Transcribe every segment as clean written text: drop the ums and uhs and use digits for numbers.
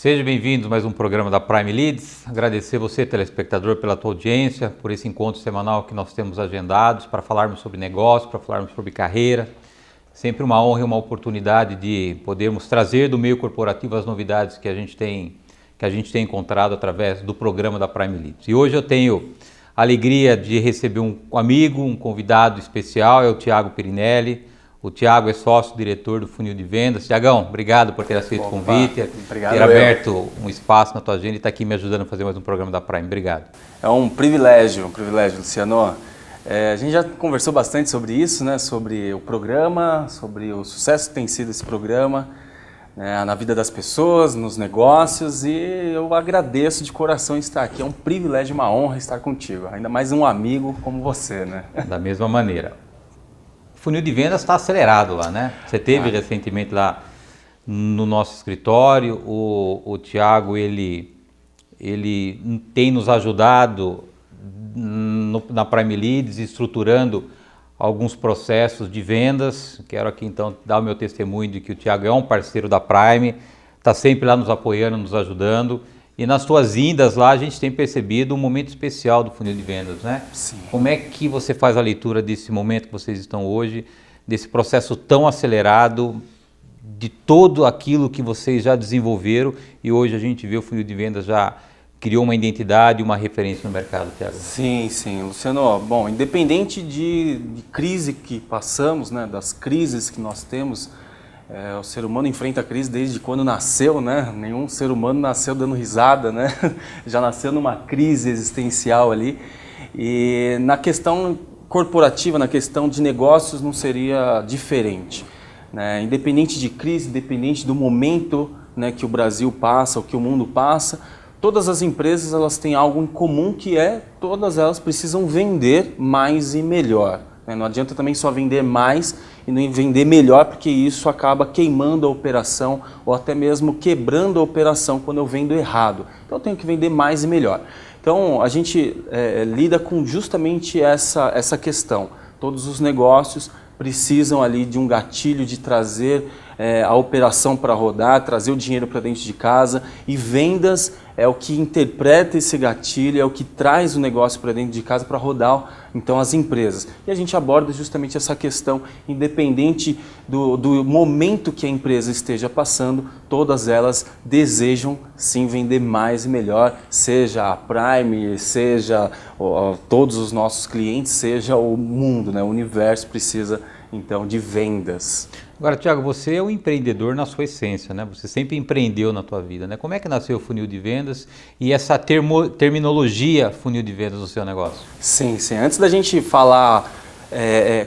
Seja bem-vindo a mais um programa da Prime Leads. Agradecer você, telespectador, pela tua audiência, por esse encontro semanal que nós temos agendados para falarmos sobre negócio, para falarmos sobre carreira. Sempre uma honra e uma oportunidade de podermos trazer do meio corporativo as novidades que a gente tem encontrado através do programa da Prime Leads. E hoje eu tenho a alegria de receber um amigo, um convidado especial, é o Thiago Pirinelli. O Thiago é sócio-diretor do Funil de Vendas. Tiagão, obrigado por ter aceito o convite, ter aberto um espaço na tua agenda e estar aqui me ajudando a fazer mais um programa da Prime. Obrigado. É um privilégio, Luciano. A gente já conversou bastante sobre isso, né? Sobre o programa, sobre o sucesso que tem sido esse programa, né? Na vida das pessoas, nos negócios, e eu agradeço de coração estar aqui. É um privilégio, uma honra estar contigo, ainda mais um amigo como você, né? Da mesma maneira. O funil de vendas está acelerado lá, né? Você teve recentemente lá no nosso escritório, o Thiago, ele tem nos ajudado na Prime Leads, estruturando alguns processos de vendas. Quero aqui então dar o meu testemunho de que o Thiago é um parceiro da Prime, está sempre lá nos apoiando, nos ajudando. E nas suas indas lá a gente tem percebido um momento especial do funil de vendas, né? Sim. Como é que você faz a leitura desse momento que vocês estão hoje, desse processo tão acelerado, de todo aquilo que vocês já desenvolveram e hoje a gente vê o funil de vendas já criou uma identidade, uma referência no mercado, Thiago? Sim, Luciano. Bom, independente de crise que passamos, né, das crises que nós temos, o ser humano enfrenta a crise desde quando nasceu, né? Nenhum ser humano nasceu dando risada, né? Já nasceu numa crise existencial ali. E na questão corporativa, na questão de negócios, não seria diferente, né? Independente de crise, independente do momento, né, que o Brasil passa, ou que o mundo passa, todas as empresas elas têm algo em comum, que é todas elas precisam vender mais e melhor. Não adianta também só vender mais e não vender melhor, porque isso acaba queimando a operação ou até mesmo quebrando a operação quando eu vendo errado. Então eu tenho que vender mais e melhor. Então a gente lida com justamente essa questão. Todos os negócios precisam ali de um gatilho de trazer a operação para rodar, trazer o dinheiro para dentro de casa, e vendas é o que interpreta esse gatilho, é o que traz o negócio para dentro de casa para rodar então as empresas. E a gente aborda justamente essa questão, independente do momento que a empresa esteja passando, todas elas desejam sim vender mais e melhor, seja a Prime, seja todos os nossos clientes, seja o mundo, né? O universo precisa então de vendas. Agora, Thiago, você é um empreendedor na sua essência, né? Você sempre empreendeu na tua vida, né? Como é que nasceu o funil de vendas e essa terminologia funil de vendas no seu negócio? Sim. Antes da gente falar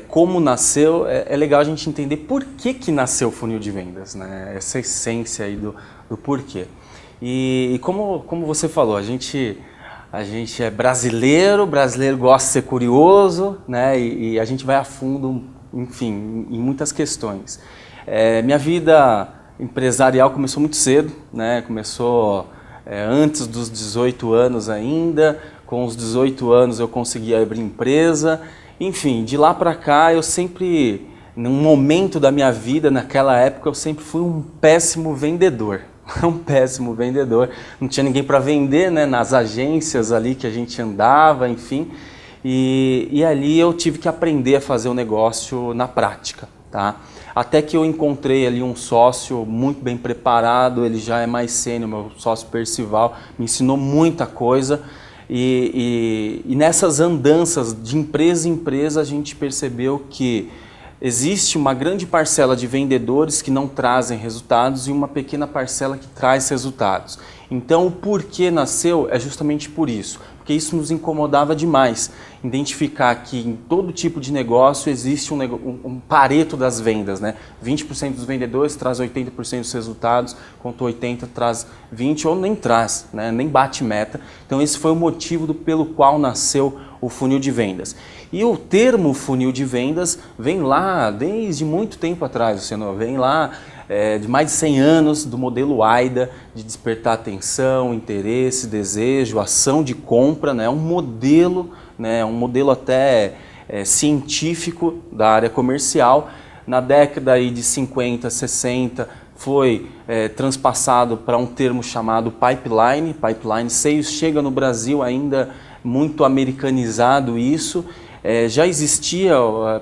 como nasceu, é legal a gente entender por que nasceu o funil de vendas, né? Essa essência aí do porquê. E como você falou, a gente é brasileiro gosta de ser curioso, né? E a gente vai a fundo, enfim, em muitas questões. Minha vida empresarial começou muito cedo, né? Começou antes dos 18 anos ainda. Com os 18 anos eu consegui abrir empresa. Enfim, de lá para cá eu sempre, num momento da minha vida, naquela época, eu sempre fui um péssimo vendedor. Um péssimo vendedor. Não tinha ninguém para vender, né? Nas agências ali que a gente andava, enfim. E ali eu tive que aprender a fazer o negócio na prática, tá? Até que eu encontrei ali um sócio muito bem preparado, ele já é mais sênior, meu sócio Percival, me ensinou muita coisa. E nessas andanças de empresa em empresa a gente percebeu que existe uma grande parcela de vendedores que não trazem resultados e uma pequena parcela que traz resultados. Então o porquê nasceu é justamente por isso, porque isso nos incomodava demais, identificar que em todo tipo de negócio existe um pareto das vendas, né? 20% dos vendedores traz 80% dos resultados, enquanto 80% traz 20% ou nem traz, né? Nem bate meta. Então esse foi o motivo pelo qual nasceu o funil de vendas. E o termo funil de vendas vem lá desde muito tempo atrás, Luciano, vem lá de mais de 100 anos do modelo AIDA, de despertar atenção, interesse, desejo, ação de compra, né? Um modelo até científico da área comercial. Na década aí de 50, 60, foi transpassado para um termo chamado pipeline. Pipeline Sales chega no Brasil ainda muito americanizado isso. Já existia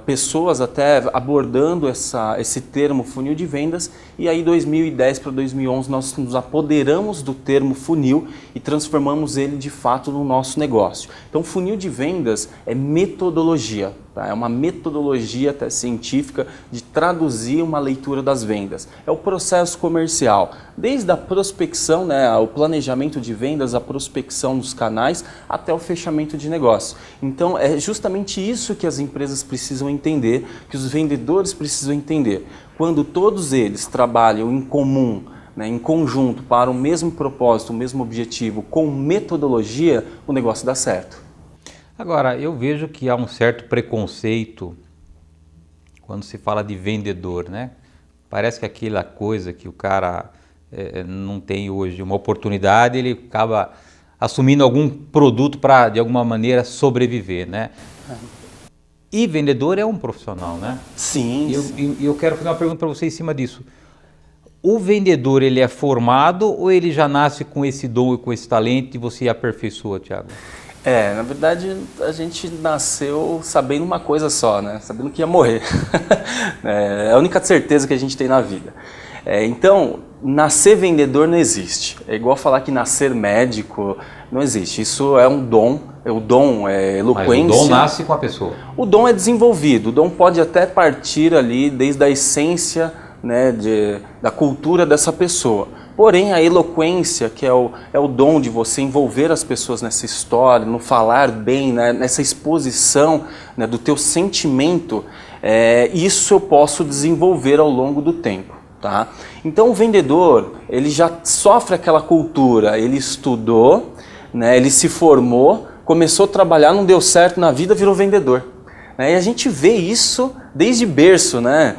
pessoas até abordando esse termo funil de vendas, e aí 2010 para 2011 nós nos apoderamos do termo funil e transformamos ele de fato no nosso negócio. Então funil de vendas é metodologia, tá? É uma metodologia até científica de traduzir uma leitura das vendas. É o processo comercial, desde a prospecção, né, o planejamento de vendas, a prospecção dos canais, até o fechamento de negócio. Então é justamente isso que as empresas precisam entender, que os vendedores precisam entender. Quando todos eles trabalham em comum, né, em conjunto para o mesmo propósito, o mesmo objetivo, com metodologia, o negócio dá certo. Agora, eu vejo que há um certo preconceito quando se fala de vendedor, né? Parece que aquela coisa que o cara não tem hoje uma oportunidade, ele acaba assumindo algum produto para, de alguma maneira, sobreviver, né? E vendedor é um profissional, né? Sim. E eu quero fazer uma pergunta para você em cima disso. O vendedor, ele é formado ou ele já nasce com esse dom e com esse talento e você aperfeiçoa, Thiago? Na verdade, a gente nasceu sabendo uma coisa só, né? Sabendo que ia morrer. É a única certeza que a gente tem na vida. Então, nascer vendedor não existe. É igual falar que nascer médico não existe. Isso é um dom. O dom é eloquência. Mas o dom nasce com a pessoa. O dom é desenvolvido. O dom pode até partir ali desde a essência, né, da cultura dessa pessoa. Porém, a eloquência, que é o dom de você envolver as pessoas nessa história, no falar bem, né, nessa exposição, né, do teu sentimento, isso eu posso desenvolver ao longo do tempo. Tá? Então o vendedor, ele já sofre aquela cultura, ele estudou, né, ele se formou, começou a trabalhar, não deu certo na vida, virou vendedor. E a gente vê isso desde berço, né?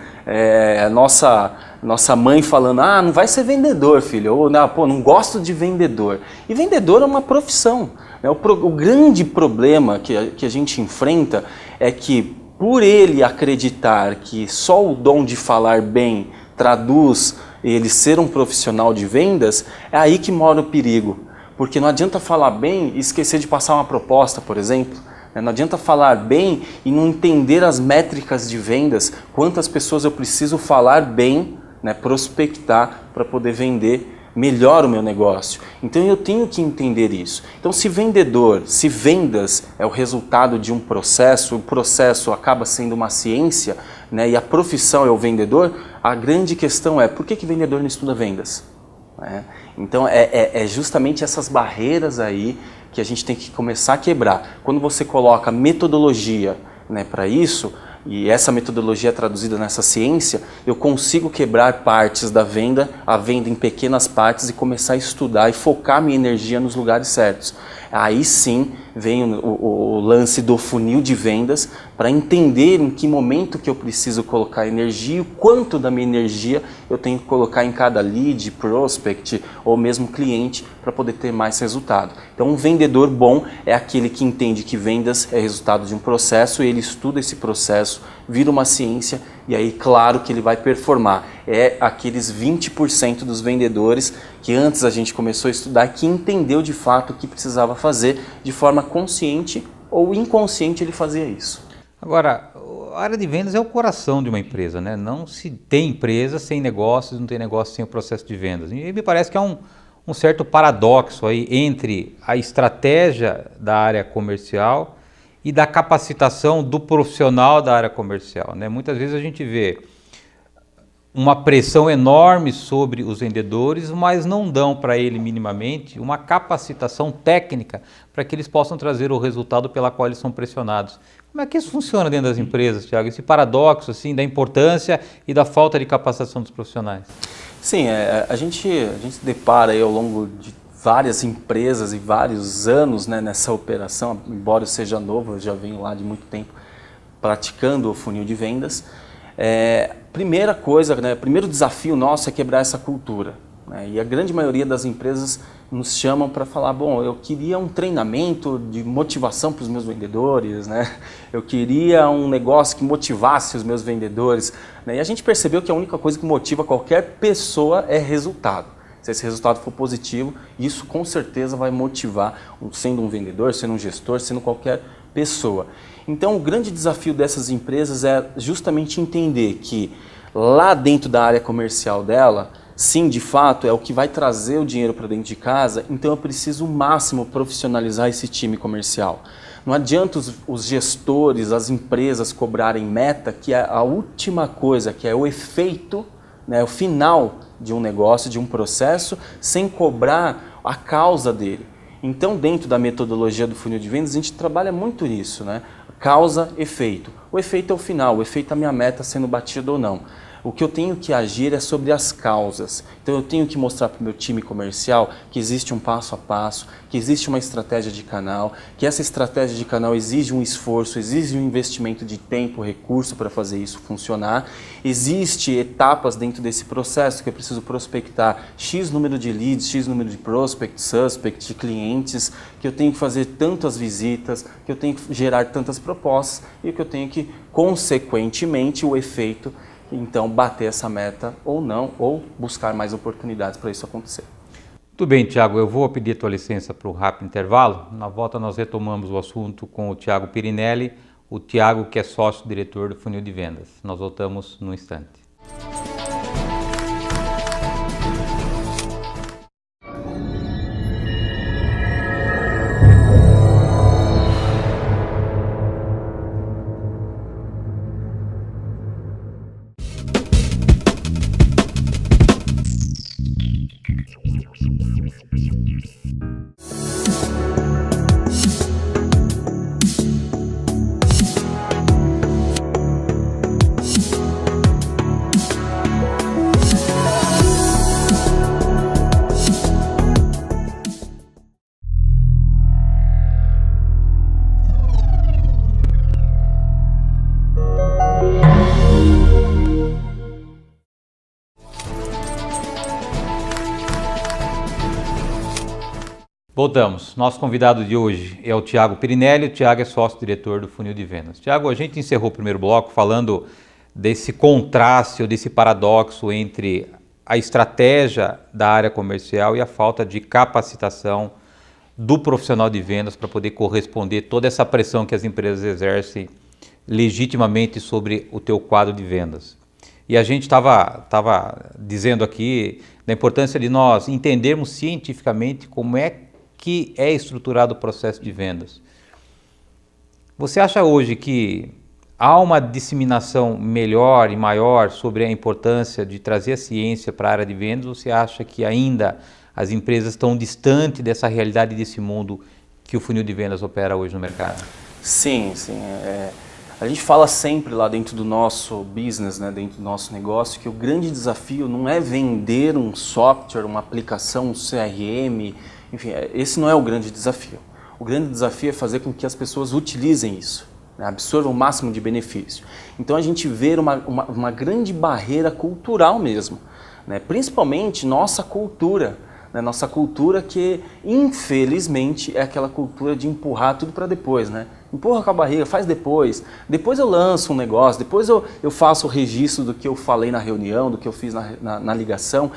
Nossa mãe falando, não vai ser vendedor, filho, ou não gosto de vendedor. E vendedor é uma profissão. O grande problema que a gente enfrenta é que, por ele acreditar que só o dom de falar bem traduz ele ser um profissional de vendas, é aí que mora o perigo. Porque não adianta falar bem e esquecer de passar uma proposta, por exemplo. Não adianta falar bem e não entender as métricas de vendas, quantas pessoas eu preciso falar bem, né, prospectar para poder vender melhor o meu negócio. Então eu tenho que entender isso. Então se vendas é o resultado de um processo, o processo acaba sendo uma ciência, né, e a profissão é o vendedor, a grande questão é, por que vendedor não estuda vendas? Então é justamente essas barreiras aí que a gente tem que começar a quebrar. Quando você coloca metodologia, né, para isso, e essa metodologia é traduzida nessa ciência, eu consigo quebrar partes da venda, a venda em pequenas partes e começar a estudar e focar minha energia nos lugares certos. Aí sim vem o lance do funil de vendas para entender em que momento que eu preciso colocar energia e o quanto da minha energia eu tenho que colocar em cada lead, prospect ou mesmo cliente para poder ter mais resultado. Então um vendedor bom é aquele que entende que vendas é resultado de um processo, ele estuda esse processo, vira uma ciência e aí claro que ele vai performar. É aqueles 20% dos vendedores que antes a gente começou a estudar, que entendeu de fato o que precisava fazer, de forma consciente ou inconsciente ele fazia isso. Agora, a área de vendas é o coração de uma empresa, né? Não se tem empresa sem negócios, não tem negócio sem o processo de vendas. E me parece que há um certo paradoxo aí entre a estratégia da área comercial e da capacitação do profissional da área comercial, né? Muitas vezes a gente vê uma pressão enorme sobre os vendedores, mas não dão para ele minimamente uma capacitação técnica para que eles possam trazer o resultado pela qual eles são pressionados. Como é que isso funciona dentro das empresas, Thiago? Esse paradoxo assim, da importância e da falta de capacitação dos profissionais. Sim, a gente se depara aí ao longo de várias empresas e vários anos, né, nessa operação, embora eu seja novo, eu já venho lá de muito tempo praticando o funil de vendas. Primeira coisa, né, primeiro desafio nosso é quebrar essa cultura. né? E a grande maioria das empresas nos chamam para falar, bom, eu queria um treinamento de motivação para os meus vendedores, né? Eu queria um negócio que motivasse os meus vendedores, né? E a gente percebeu que a única coisa que motiva qualquer pessoa é resultado. Se esse resultado for positivo, isso com certeza vai motivar, sendo um vendedor, sendo um gestor, sendo qualquer pessoa. Então, o grande desafio dessas empresas é justamente entender que lá dentro da área comercial dela, sim, de fato, é o que vai trazer o dinheiro para dentro de casa, então eu preciso o máximo profissionalizar esse time comercial. Não adianta os gestores, as empresas cobrarem meta, que é a última coisa, que é o efeito, né, o final de um negócio, de um processo, sem cobrar a causa dele. Então, dentro da metodologia do funil de vendas, a gente trabalha muito nisso, né? Causa, efeito. O efeito é o final, o efeito é a minha meta sendo batida ou não. O que eu tenho que agir é sobre as causas. Então eu tenho que mostrar para o meu time comercial que existe um passo a passo, que existe uma estratégia de canal, que essa estratégia de canal exige um esforço, exige um investimento de tempo, recurso para fazer isso funcionar. Existem etapas dentro desse processo que eu preciso prospectar X número de leads, X número de prospects, suspects, de clientes, que eu tenho que fazer tantas visitas, que eu tenho que gerar tantas propostas e que eu tenho que, consequentemente, o efeito, então, bater essa meta ou não, ou buscar mais oportunidades para isso acontecer. Muito bem, Tiago, eu vou pedir a tua licença para o rápido intervalo. Na volta nós retomamos o assunto com o Tiago Pirinelli, o Tiago que é sócio-diretor do Funil de Vendas. Nós voltamos num instante. Voltamos. Nosso convidado de hoje é o Tiago Pirinelli. O Tiago é sócio-diretor do Funil de Vendas. Tiago, a gente encerrou o primeiro bloco falando desse contraste ou desse paradoxo entre a estratégia da área comercial e a falta de capacitação do profissional de vendas para poder corresponder toda essa pressão que as empresas exercem legitimamente sobre o teu quadro de vendas. E a gente estava dizendo aqui da importância de nós entendermos cientificamente como é que é estruturado o processo de vendas. Você acha hoje que há uma disseminação melhor e maior sobre a importância de trazer a ciência para a área de vendas, ou você acha que ainda as empresas estão distantes dessa realidade, desse mundo que o funil de vendas opera hoje no mercado? Sim. A gente fala sempre lá dentro do nosso business, né, dentro do nosso negócio, que o grande desafio não é vender um software, uma aplicação, um CRM, enfim, esse não é o grande desafio. O grande desafio é fazer com que as pessoas utilizem isso, né, absorvam o máximo de benefício. Então a gente vê uma grande barreira cultural mesmo, né, principalmente nossa cultura. Nossa cultura que, infelizmente, é aquela cultura de empurrar tudo para depois, né? Empurra com a barriga, faz depois eu lanço um negócio, depois eu faço o registro do que eu falei na reunião, do que eu fiz na ligação.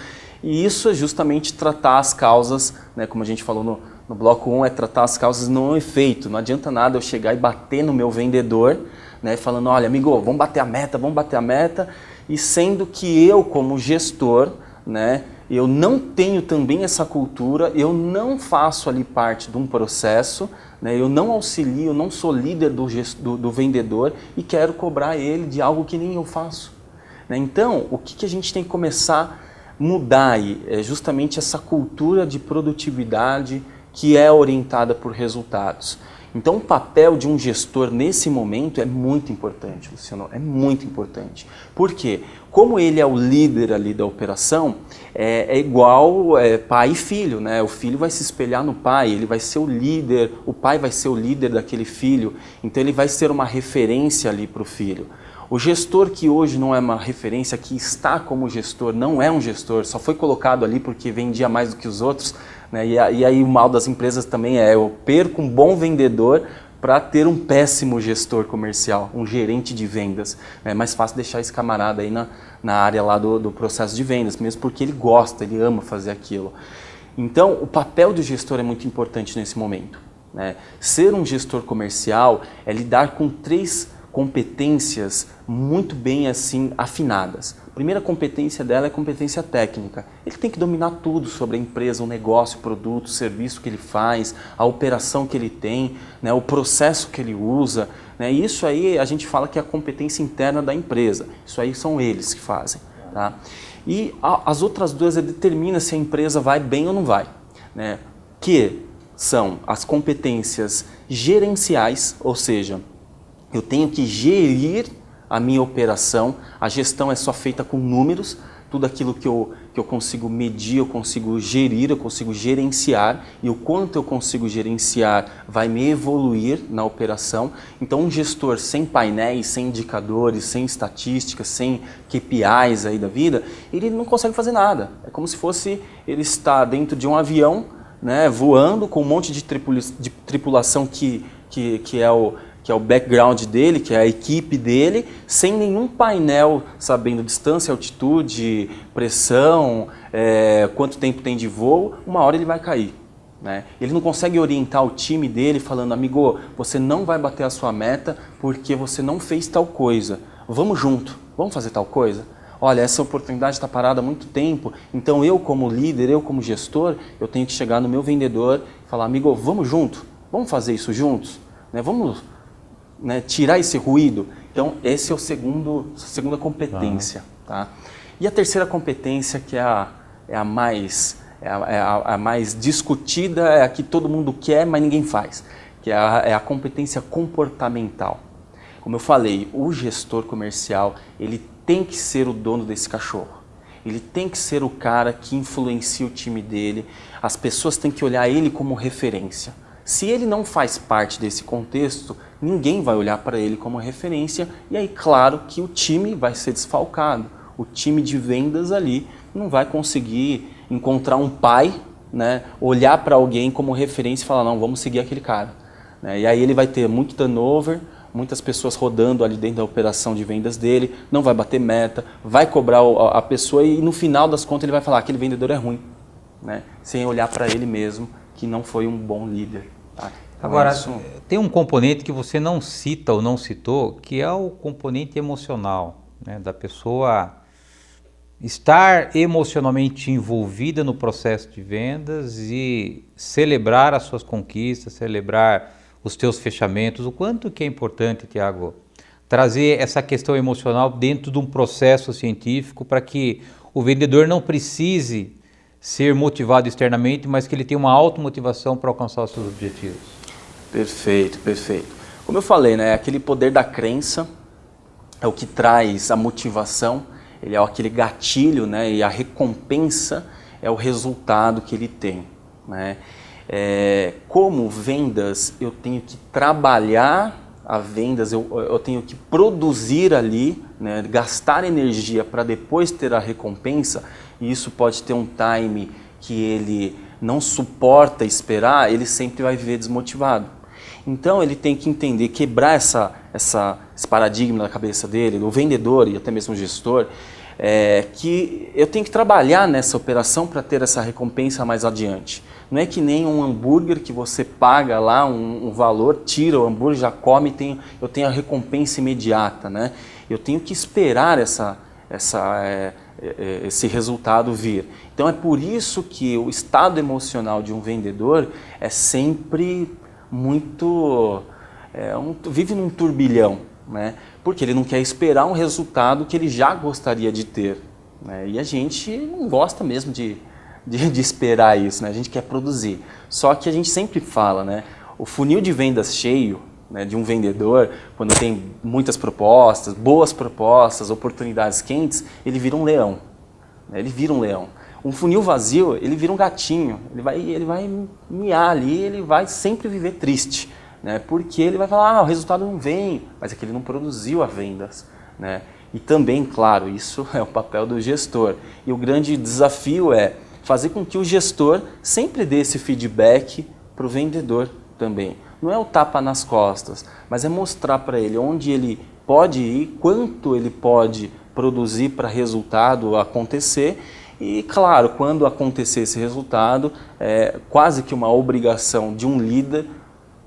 E isso é justamente tratar as causas, né? Como a gente falou no bloco 1, é tratar as causas não o efeito. Não adianta nada eu chegar e bater no meu vendedor, né? Falando, olha, amigo, vamos bater a meta, e sendo que eu, como gestor, né? Eu não tenho também essa cultura, eu não faço ali parte de um processo, né? Eu não auxilio, eu não sou líder do vendedor e quero cobrar ele de algo que nem eu faço, né? Então, o que a gente tem que começar a mudar aí é justamente essa cultura de produtividade que é orientada por resultados. Então, o papel de um gestor nesse momento é muito importante, Luciano, é muito importante. Por quê? Como ele é o líder ali da operação, é igual pai e filho, né? O filho vai se espelhar no pai, ele vai ser o líder, o pai vai ser o líder daquele filho, então ele vai ser uma referência ali para o filho. O gestor que hoje não é uma referência, que está como gestor, não é um gestor, só foi colocado ali porque vendia mais do que os outros, né? E aí o mal das empresas também eu perco um bom vendedor para ter um péssimo gestor comercial, um gerente de vendas. É mais fácil deixar esse camarada aí na área lá do processo de vendas, mesmo porque ele gosta, ele ama fazer aquilo. Então, o papel do gestor é muito importante nesse momento, né? Ser um gestor comercial é lidar com 3 competências muito bem assim afinadas. A primeira competência dela é a competência técnica. Ele tem que dominar tudo sobre a empresa, o negócio, o produto, o serviço que ele faz, a operação que ele tem, né, o processo que ele usa, né? Isso aí a gente fala que é a competência interna da empresa. Isso aí são eles que fazem, tá? E as outras 2 determina se a empresa vai bem ou não vai, né? Que são as competências gerenciais, ou seja, eu tenho que gerir a minha operação. A gestão é só feita com números, tudo aquilo que eu consigo medir, eu consigo gerir, eu consigo gerenciar, e o quanto eu consigo gerenciar vai me evoluir na operação. Então um gestor sem painéis, sem indicadores, sem estatísticas, sem KPIs aí da vida, ele não consegue fazer nada. É como se fosse ele estar dentro de um avião, né, voando com um monte de tripulação que é o background dele, que é a equipe dele, sem nenhum painel sabendo distância, altitude, pressão, quanto tempo tem de voo, uma hora ele vai cair, né? Ele não consegue orientar o time dele falando, amigo, você não vai bater a sua meta porque você não fez tal coisa. Vamos junto, vamos fazer tal coisa? Olha, essa oportunidade está parada há muito tempo, então eu como líder, eu como gestor, eu tenho que chegar no meu vendedor e falar, amigo, vamos junto, vamos fazer isso juntos, né? Vamos... né, tirar esse ruído. Então, esse é a segunda competência. Tá? E a terceira competência, que é a mais discutida, é a que todo mundo quer, mas ninguém faz, que é a competência comportamental. Como eu falei, o gestor comercial, ele tem que ser o dono desse cachorro. Ele tem que ser o cara que influencia o time dele. As pessoas têm que olhar ele como referência. Se ele não faz parte desse contexto, ninguém vai olhar para ele como referência, e aí claro que o time vai ser desfalcado. O time de vendas ali não vai conseguir encontrar um pai, né, olhar para alguém como referência e falar, não, vamos seguir aquele cara, né? E aí ele vai ter muito turnover, muitas pessoas rodando ali dentro da operação de vendas dele, não vai bater meta, vai cobrar a pessoa e no final das contas ele vai falar, aquele vendedor é ruim, né? Sem olhar para ele mesmo, que não foi um bom líder. Tá? Então, agora, tem um componente que você não cita ou não citou, que é o componente emocional, né? Da pessoa estar emocionalmente envolvida no processo de vendas e celebrar as suas conquistas, celebrar os teus fechamentos. O quanto que é importante, Thiago, trazer essa questão emocional dentro de um processo científico para que o vendedor não precise ser motivado externamente, mas que ele tenha uma automotivação para alcançar os seus objetivos. Perfeito, perfeito. Como eu falei, né, aquele poder da crença é o que traz a motivação, ele é aquele gatilho, né, e a recompensa é o resultado que ele tem, né? Como vendas, eu tenho que trabalhar a vendas, eu tenho que produzir ali, né, gastar energia para depois ter a recompensa, e isso pode ter um time que ele não suporta esperar, ele sempre vai viver desmotivado. Então ele tem que entender, quebrar esse paradigma na cabeça dele, do vendedor e até mesmo o gestor, que eu tenho que trabalhar nessa operação para ter essa recompensa mais adiante. Não é que nem um hambúrguer que você paga lá um valor, tira o hambúrguer, já come, eu tenho a recompensa imediata, né? Eu tenho que esperar esse resultado vir. Então é por isso que o estado emocional de um vendedor é sempre muito... vive num turbilhão, né? Porque ele não quer esperar um resultado que ele já gostaria de ter, né? E a gente não gosta mesmo de esperar isso, né? A gente quer produzir. Só que a gente sempre fala, né? O funil de vendas cheio, né, de um vendedor, quando tem muitas propostas, boas propostas, oportunidades quentes, ele vira um leão, né? Ele vira um leão. Um funil vazio, ele vira um gatinho, ele vai miar ali, ele vai sempre viver triste, né? Porque ele vai falar, o resultado não vem, mas é que ele não produziu as vendas, né? E também, claro, isso é o papel do gestor. E o grande desafio é fazer com que o gestor sempre dê esse feedback para o vendedor também. Não é o tapa nas costas, mas é mostrar para ele onde ele pode ir, quanto ele pode produzir para resultado acontecer. E, claro, quando acontecer esse resultado, é quase que uma obrigação de um líder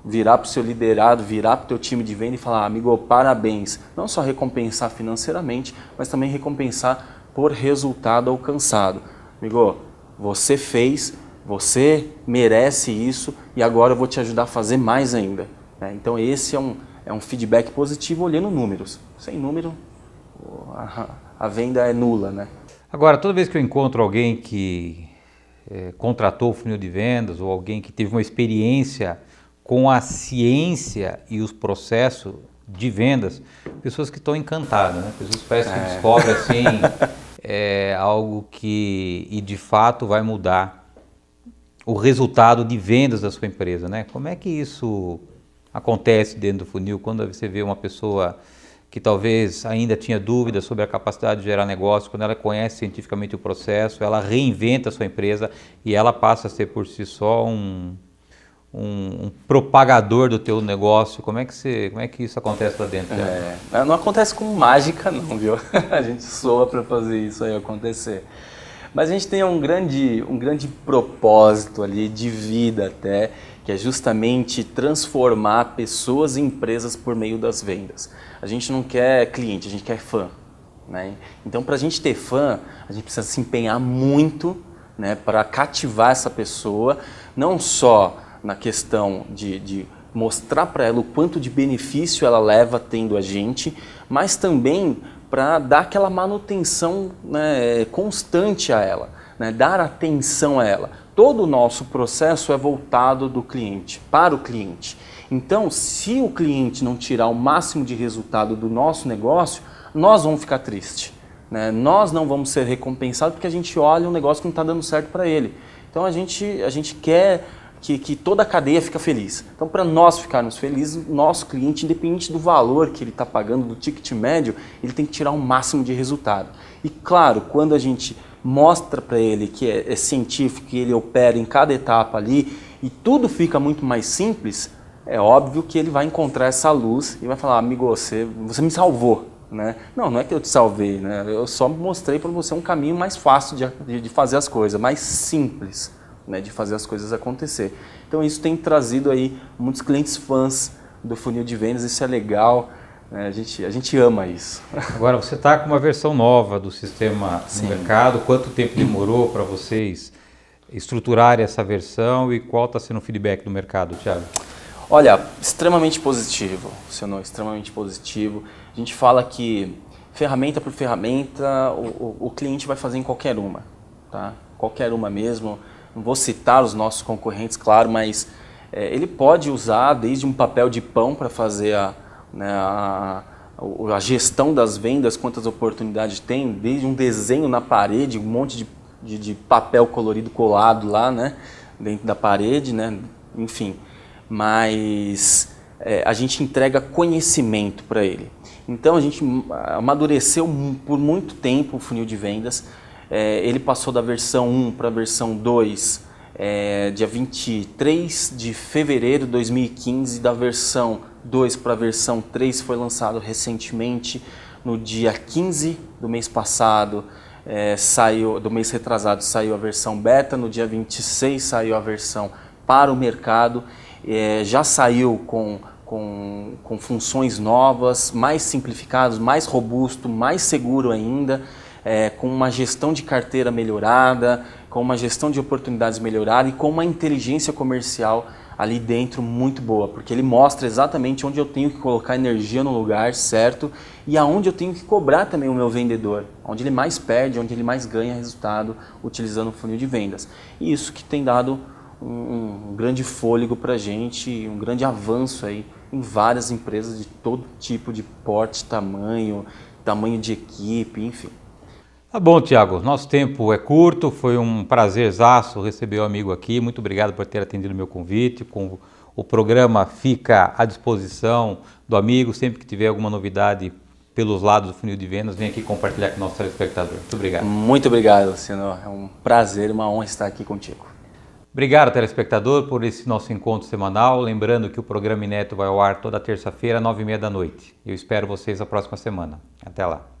virar para o seu liderado, virar para o teu time de venda e falar, amigo, parabéns. Não só recompensar financeiramente, mas também recompensar por resultado alcançado. Amigo, você fez, você merece isso e agora eu vou te ajudar a fazer mais ainda. Então esse é um feedback positivo olhando números. Sem número, a venda é nula, né? Agora, toda vez que eu encontro alguém que contratou o funil de vendas ou alguém que teve uma experiência com a ciência e os processos de vendas, pessoas que estão encantadas, né? Pessoas que parecem que descobrem assim, algo que e de fato vai mudar o resultado de vendas da sua empresa, né? Como é que isso acontece dentro do funil quando você vê uma pessoa que talvez ainda tinha dúvidas sobre a capacidade de gerar negócio, quando ela conhece cientificamente o processo, ela reinventa a sua empresa e ela passa a ser por si só um propagador do teu negócio. Como é que isso acontece lá dentro? Não acontece com mágica não, viu? A gente soa para fazer isso aí acontecer. Mas a gente tem um grande propósito ali de vida até, que é justamente transformar pessoas e empresas por meio das vendas. A gente não quer cliente, a gente quer fã, né? Então, para a gente ter fã, a gente precisa se empenhar muito, né, para cativar essa pessoa, não só na questão de mostrar para ela o quanto de benefício ela leva tendo a gente, mas também para dar aquela manutenção, né, constante a ela, né, dar atenção a ela. Todo o nosso processo é voltado do cliente, para o cliente. Então, se o cliente não tirar o máximo de resultado do nosso negócio, nós vamos ficar tristes, né? Nós não vamos ser recompensados porque a gente olha um negócio que não está dando certo para ele. Então, a gente quer que toda a cadeia fique feliz. Então, para nós ficarmos felizes, o nosso cliente, independente do valor que ele está pagando, do ticket médio, ele tem que tirar o máximo de resultado. E, claro, quando a gente mostra para ele que é científico, que ele opera em cada etapa ali e tudo fica muito mais simples, é óbvio que ele vai encontrar essa luz e vai falar, amigo, você me salvou, né? Não é que eu te salvei, né? Eu só mostrei para você um caminho mais fácil de fazer as coisas, mais simples, né, de fazer as coisas acontecer. Então isso tem trazido aí muitos clientes fãs do funil de vendas, isso é legal, né? A gente ama isso. Agora, você está com uma versão nova do sistema no mercado, quanto tempo demorou para vocês estruturarem essa versão e qual está sendo o feedback do mercado, Thiago? Olha, extremamente positivo, Luciano, extremamente positivo. A gente fala que ferramenta por ferramenta o cliente vai fazer em qualquer uma, tá? Qualquer uma mesmo. Não vou citar os nossos concorrentes, claro, mas ele pode usar desde um papel de pão para fazer a gestão das vendas, quantas oportunidades tem, desde um desenho na parede, um monte de papel colorido colado lá, né, dentro da parede, né, enfim. Mas a gente entrega conhecimento para ele. Então a gente amadureceu por muito tempo o funil de vendas. Ele passou da versão 1 para a versão 2 dia 23 de fevereiro de 2015, da versão 2 para a versão 3 foi lançado recentemente, no dia 15 do mês passado, do mês retrasado saiu a versão beta, no dia 26 saiu a versão para o mercado, já saiu com funções novas, mais simplificadas, mais robusto, mais seguro ainda, com uma gestão de carteira melhorada, com uma gestão de oportunidades melhorada e com uma inteligência comercial ali dentro muito boa, porque ele mostra exatamente onde eu tenho que colocar energia no lugar certo e aonde eu tenho que cobrar também o meu vendedor, onde ele mais perde, onde ele mais ganha resultado utilizando o funil de vendas. E isso que tem dado um grande fôlego para a gente, um grande avanço aí em várias empresas de todo tipo de porte, tamanho de equipe, enfim. Tá bom, Thiago, nosso tempo é curto, foi um prazerzaço receber o amigo aqui, muito obrigado por ter atendido o meu convite, o programa fica à disposição do amigo, sempre que tiver alguma novidade pelos lados do funil de vendas, vem aqui compartilhar com o nosso telespectador. Muito obrigado. Muito obrigado, Luciano. É um prazer, uma honra estar aqui contigo. Obrigado, telespectador, por esse nosso encontro semanal. Lembrando que o programa Ineto vai ao ar toda terça-feira, 9h30 da noite. Eu espero vocês na próxima semana. Até lá.